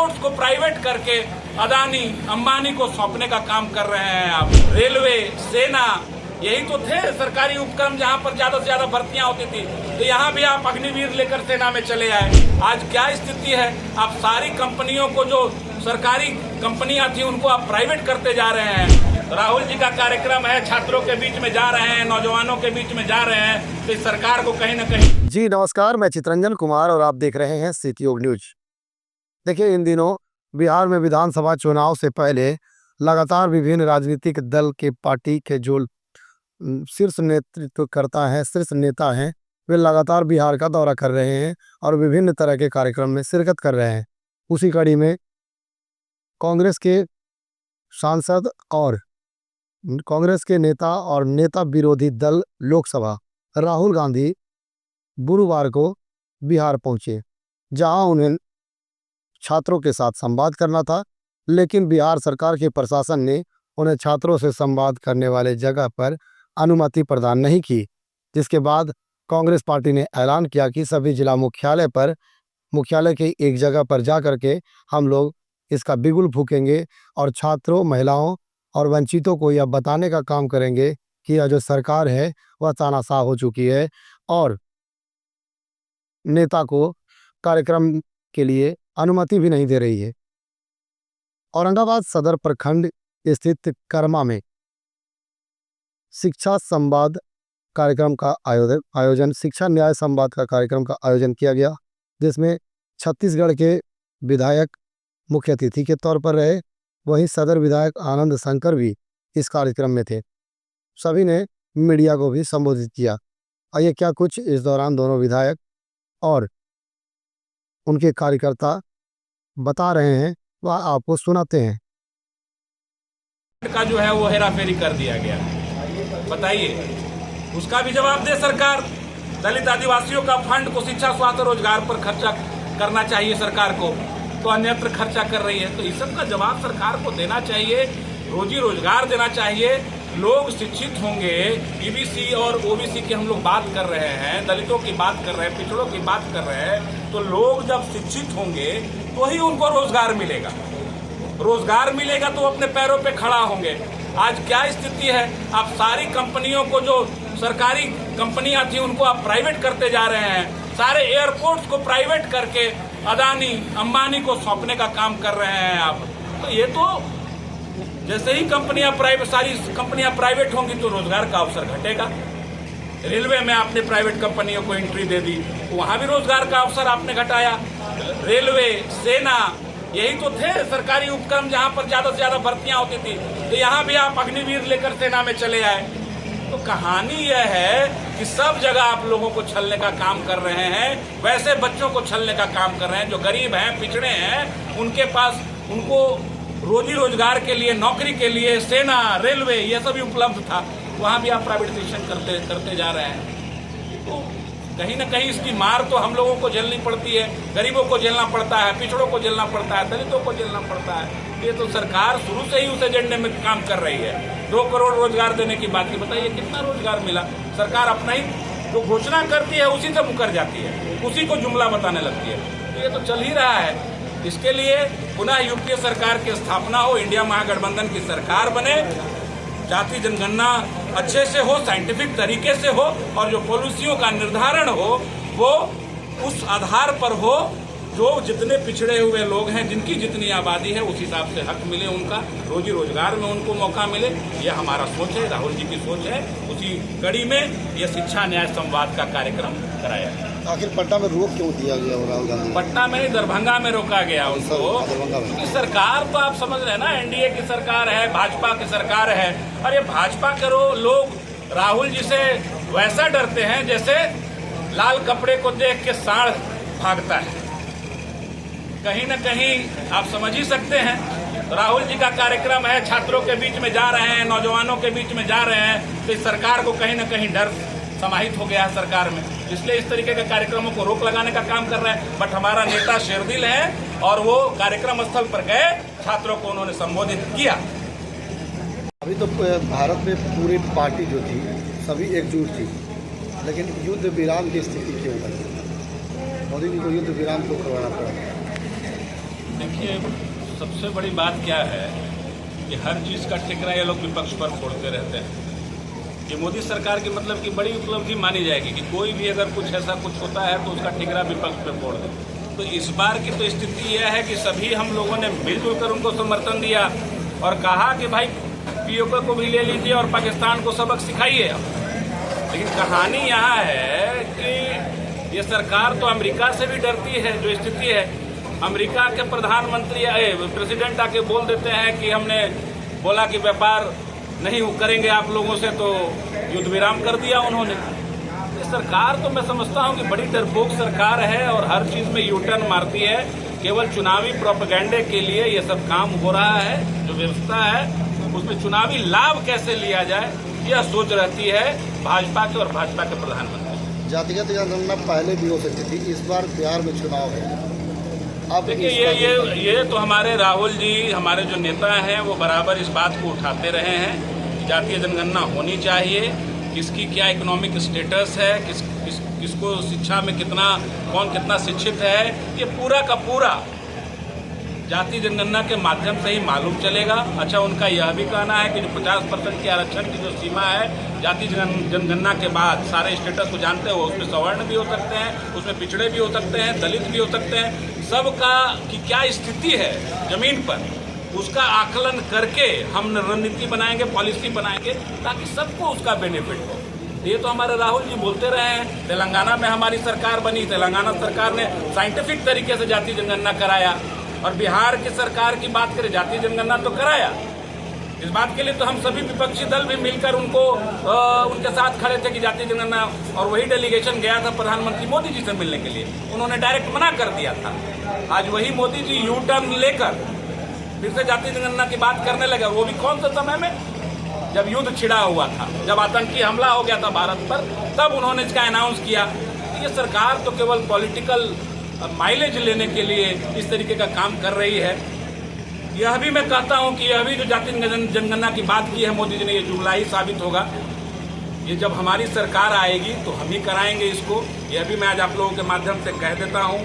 Airports को private करके अदानी अंबानी को सौंपने का काम कर रहे हैं आप। रेलवे, सेना, यही तो थे सरकारी उपक्रम जहां पर ज्यादा से ज्यादा भर्तियां होती थी। तो यहाँ भी आप अग्निवीर लेकर सेना में चले आए। आज क्या स्थिति है, आप सारी कंपनियों को, जो सरकारी कंपनियां थी, उनको आप प्राइवेट करते जा रहे हैं। तो राहुल जी का कार्यक्रम है, छात्रों के बीच में जा रहे हैं, नौजवानों के बीच में जा रहे हैं, तो इस सरकार को कहीं न कहीं। जी नमस्कार, मैं चितरंजन कुमार और आप देख रहे हैं सिटी योग न्यूज। देखिए, इन दिनों बिहार में विधानसभा चुनाव से पहले लगातार विभिन्न राजनीतिक दल के पार्टी के जो शीर्ष नेतृत्व करता है, शीर्ष नेता हैं, वे लगातार बिहार का दौरा कर रहे हैं और विभिन्न तरह के कार्यक्रम में शिरकत कर रहे हैं। उसी कड़ी में कांग्रेस के सांसद और कांग्रेस के नेता और नेता विरोधी दल लोकसभा राहुल गांधी गुरुवार को बिहार पहुंचे, जहां उन्हें छात्रों के साथ संवाद करना था, लेकिन बिहार सरकार के प्रशासन ने उन्हें छात्रों से संवाद करने वाले जगह पर अनुमति प्रदान नहीं की। जिसके बाद कांग्रेस पार्टी ने ऐलान किया कि सभी जिला मुख्यालय के एक जगह पर जाकर के हम लोग इसका बिगुल फूकेंगे और छात्रों, महिलाओं और वंचितों को यह बताने का काम करेंगे कि यह जो सरकार है वह तानाशाह हो चुकी है और नेता को कार्यक्रम के लिए अनुमति भी नहीं दे रही है। औरंगाबाद सदर प्रखंड स्थित कर्मा में शिक्षा संवाद कार्यक्रम का आयोजन शिक्षा न्याय संवाद का कार्यक्रम का आयोजन किया गया, जिसमें छत्तीसगढ़ के विधायक मुख्य अतिथि के तौर पर रहे। वहीं सदर विधायक आनंद शंकर भी इस कार्यक्रम में थे। सभी ने मीडिया को भी संबोधित किया। आइए क्या कुछ इस दौरान दोनों विधायक और उनके कार्यकर्ता बता रहे हैं वह आपको सुनाते हैं। का जो है वो हेराफेरी कर दिया गया, बताइए, उसका भी जवाब दे सरकार। दलित आदिवासियों का फंड को शिक्षा, स्वास्थ्य, रोजगार पर खर्चा करना चाहिए सरकार को, तो अन्यत्र खर्चा कर रही है। तो इस सब का जवाब सरकार को देना चाहिए, रोजी रोजगार देना चाहिए। लोग शिक्षित होंगे, ईबीसी और ओबीसी की हम लोग बात कर रहे हैं, दलितों की बात कर रहे हैं, पिछड़ों की बात कर रहे हैं। तो लोग जब शिक्षित होंगे तो ही उनको रोजगार मिलेगा। रोजगार मिलेगा तो अपने पैरों पे खड़ा होंगे। आज क्या स्थिति है, आप सारी कंपनियों को, जो सरकारी कंपनियां थी, उनको आप प्राइवेट करते जा रहे हैं। सारे एयरपोर्ट्स को प्राइवेट करके अदानी अंबानी को सौंपने का काम कर रहे हैं आप। तो ये तो जैसे ही सारी कंपनियां प्राइवेट होंगी तो रोजगार का अवसर घटेगा। रेलवे में आपने प्राइवेट कंपनियों को एंट्री दे दी, तो वहां भी रोजगार का अवसर आपने घटाया। रेलवे, सेना, यही तो थे सरकारी उपक्रम जहां पर ज्यादा से ज्यादा भर्तियां होती थी। तो यहाँ भी आप अग्निवीर लेकर सेना में चले आए। तो कहानी यह है कि सब जगह आप लोगों को छलने का काम कर रहे हैं, वैसे बच्चों को छलने का काम कर रहे हैं जो गरीब हैं, पिछड़े हैं। उनके पास, उनको रोजी रोजगार के लिए, नौकरी के लिए सेना, रेलवे, ये सभी उपलब्ध था, वहां भी आप प्राइवेटाइजेशन करते जा रहे हैं। तो कहीं ना कहीं इसकी मार तो हम लोगों को झेलनी पड़ती है, गरीबों को झेलना पड़ता है, पिछड़ों को झेलना पड़ता है, दलितों को झेलना पड़ता है। ये तो सरकार शुरू से ही उस एजेंडे में काम कर रही है। 2 करोड़ रोजगार देने की बात की, बताइए कितना रोजगार मिला। सरकार अपना ही जो घोषणा करती है उसी से मुकर जाती है, उसी को जुमला बताने लगती है। तो ये तो चल ही रहा है। इसके लिए पुनः यूपीए सरकार की स्थापना हो, इंडिया महागठबंधन की सरकार बने, जाति जनगणना अच्छे से हो, साइंटिफिक तरीके से हो, और जो पॉलिसियों का निर्धारण हो वो उस आधार पर हो, जो जितने पिछड़े हुए लोग हैं, जिनकी जितनी आबादी है, उस हिसाब से हक मिले उनका, रोजी रोजगार में उनको मौका मिले। यह हमारा सोच है, राहुल जी की सोच है। उसी कड़ी में यह शिक्षा न्याय संवाद का कार्यक्रम कराया है। आखिर पटना में रोक क्यों दिया गया राहुल गांधी? पटना में, दरभंगा में रोका गया उनको। क्योंकि सरकार तो आप समझ रहे हैं ना, एनडीए की सरकार है, भाजपा की सरकार है। और ये भाजपा के लोग राहुल जी से वैसा डरते हैं जैसे लाल कपड़े को देख के सांड भागता है। कहीं न कहीं आप समझ ही सकते हैं। राहुल जी का कार्यक्रम है, छात्रों के बीच में जा रहे हैं, नौजवानों के बीच में जा रहे हैं। तो इस सरकार को कहीं न कहीं डर समाहित हो गया है सरकार में, इसलिए इस तरीके के कार्यक्रमों को रोक लगाने का काम कर रहा है। बट हमारा नेता शेरदिल है और वो कार्यक्रम स्थल पर गए, छात्रों को उन्होंने संबोधित किया। अभी तो भारत में पूरी पार्टी जो थी सभी एकजुट थी, लेकिन युद्ध विराम की स्थिति क्यों बनी? मोदी जी को युद्ध विराम क्यों करवाना पड़ा? देखिए, देखिए, सबसे बड़ी बात क्या है कि हर चीज़ का ठिकरा ये लोग विपक्ष पर फोड़ते रहते हैं। ये मोदी सरकार की मतलब की बड़ी उपलब्धि मानी जाएगी कि कोई भी अगर कुछ ऐसा कुछ होता है तो उसका ठिकरा विपक्ष पर फोड़ दे। तो इस बार की तो स्थिति यह है कि सभी हम लोगों ने मिलजुल कर उनको समर्थन दिया और कहा कि भाई पीओके को भी ले लीजिए और पाकिस्तान को सबक सिखाइए। लेकिन कहानी यहाँ है कि ये सरकार तो अमेरिका से भी डरती है। जो स्थिति है, अमेरिका के प्रधानमंत्री प्रेसिडेंट आके बोल देते हैं कि हमने बोला कि व्यापार नहीं करेंगे आप लोगों से, तो युद्ध विराम कर दिया उन्होंने। ये सरकार तो मैं समझता हूँ कि बड़ी डरपोक सरकार है और हर चीज़ में यू टर्न मारती है। केवल चुनावी प्रोपेगेंडे के लिए ये सब काम हो रहा है। जो व्यवस्था है उसमें चुनावी लाभ कैसे लिया जाए, यह सोच रहती है भाजपा के और भाजपा के प्रधानमंत्री। जातिगत जनगणना पहले भी हो सकती थी, इस बार बिहार में चुनाव है। आप देखिए, ये तो हमारे राहुल जी, हमारे जो नेता हैं, वो बराबर इस बात को उठाते रहे हैं कि जातीय जनगणना होनी चाहिए। किसकी क्या इकोनॉमिक स्टेटस है, किसको शिक्षा में कौन कितना शिक्षित है, ये पूरा का पूरा जातीय जनगणना के माध्यम से ही मालूम चलेगा। अच्छा, उनका यह भी कहना है कि जो 50% के आरक्षण की जो सीमा है जातीय जनगणना के बाद सारे स्टेटस को जानते हो, उसमें सवर्ण भी हो सकते हैं, उसमें पिछड़े भी हो सकते हैं, दलित भी हो सकते हैं। सबका की क्या स्थिति है जमीन पर, उसका आकलन करके हम रणनीति बनाएंगे, पॉलिसी बनाएंगे ताकि सबको उसका बेनिफिट हो। ये तो हमारे राहुल जी बोलते रहे हैं। तेलंगाना में हमारी सरकार बनी, तेलंगाना सरकार ने साइंटिफिक तरीके से जातीय जनगणना कराया और बिहार की सरकार की बात करें, जातीय जनगणना तो कराया। इस बात के लिए तो हम सभी विपक्षी दल भी मिलकर उनके साथ खड़े थे कि जातीय जनगणना, और वही डेलीगेशन गया था प्रधानमंत्री मोदी जी से मिलने के लिए। उन्होंने डायरेक्ट मना कर दिया था। आज वही मोदी जी यू टर्न लेकर फिर से जातीय जनगणना की बात करने लगे, वो भी कौन से समय में, जब युद्ध छिड़ा हुआ था, जब आतंकी हमला हो गया था भारत पर, तब उन्होंने इसका अनाउंस किया। ये सरकार तो केवल पॉलिटिकल माइलेज लेने के लिए इस तरीके का काम कर रही है। यह भी मैं कहता हूं कि यह भी जो जातीय जनगणना की बात की है मोदी जी ने, ये जुगलाई साबित होगा। ये जब हमारी सरकार आएगी तो हम ही कराएंगे इसको। यह भी मैं आज आप लोगों के माध्यम से कह देता हूं।